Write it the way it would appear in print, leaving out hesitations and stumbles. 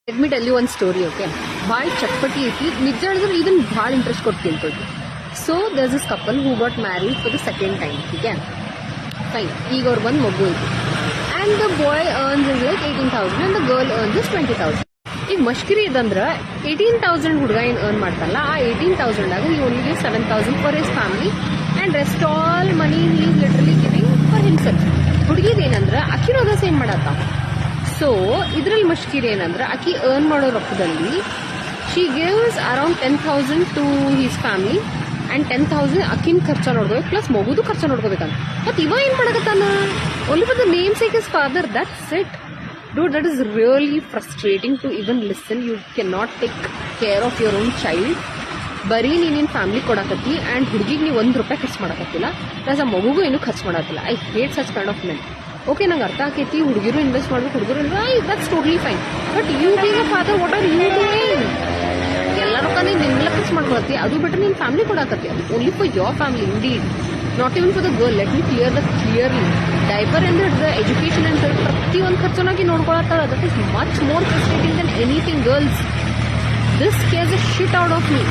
Let me tell you ಒಂದು story. Okay, ಭಾಳ ಚಟ್ಪಟಿ ಐತಿ. ನಿಜ ಹೇಳಿದ್ರೆ ಇದನ್ನ ಭಾಳ ಇಂಟ್ರೆಸ್ಟ್ ಕೊಟ್ಟು ಕೇಳ್ಕೊಳ್ತಿ. So there's this couple who got married for the second time. ಹೀಗೆ ಫೈನ್. ಈಗ ಅವ್ರು ಬಂದು ಮಗು ಐತಿ. And the boy earns is like 18,000 and the girl earns is 20,000. ಈಗ ಮಷ್ಕಿರಿ ಇದಂದ್ರೆ 18,000 ಹುಡುಗ ಏನು ಅರ್ನ್ ಮಾಡ್ತಾರಲ್ಲ, ಆ 18,000 ಈ only 7,000 for his family and rest all money he is literally giving for himself. ಹುಡುಗಿದೇನಂದ್ರೆ ಅಕ್ಕಿನೂ ಅದ ಸೇಮ್ ಮಾಡತ್ತ. ಸೊ ಇದ್ರಲ್ಲಿ ಮಷ್ಕಿರಿ ಏನಂದ್ರೆ ಅಕ್ಕಿ ಅರ್ನ್ ಮಾಡೋ ರೊಕ್ಕದಲ್ಲಿ she gives around 10,000 to his family and 10,000 ಅಕ್ಕಿನ ಖರ್ಚ ನೋಡ್ಕೋಬೇಕು, ಪ್ಲಸ್ ಮಗುದು ಖರ್ಚ ನೋಡ್ಕೋಬೇಕಂತ. ಮತ್ತು ಇವ ಏನು ಮಾಡಕತ್ತಾನ, only for the name sake is father, that's it. Dude, that is really frustrating to even listen. You cannot take care of your own child. ಬರೀ ನೀನಿನ್ family ಕೊಡಕತ್ತಿ and ಹುಡುಗಿಗೆ ನೀವು ₹1 ಖರ್ಚು ಮಾಡಕತ್ತಿಲ್ಲ, ಪ್ಲಸ್ ಆ ಮಗುಗೂ ಏನು ಖರ್ಚು ಮಾಡತ್ತಿಲ್ಲ. I hate such kind of men. Okay, ನಂಗೆ ಅರ್ಥ ಆಕೈತಿ, ಹುಡುಗಿರು ಇನ್ವೆಸ್ಟ್ ಮಾಡ್ಬೇಕು, ಹುಡುಗರು that's totally fine. But you being a father, what are you doing? ಎಲ್ಲ ರೊಕ್ಕನೇ ನಿನ್ನೆಲ್ಲ ಖರ್ಚು ಮಾಡ್ಕೊಳತ್ತಿ, ಅದು ಬಿಟ್ಟರೆ ನೀನು ಫ್ಯಾಮಿಲಿ ಕೊಡಕತ್ತಿ. ಅದು only for your family indeed, not even for the girl. Let me clearly diaper ಅಂದ್ರೆ ಎಜುಕೇಶನ್ ಅಂತ ಪ್ರತಿಯೊಂದು ಖರ್ಚನಾಗಿ ನೋಡ್ಕೊಳತ್ತಾರ. That is much more frustrating than anything. Girls, this cares a shit out of me.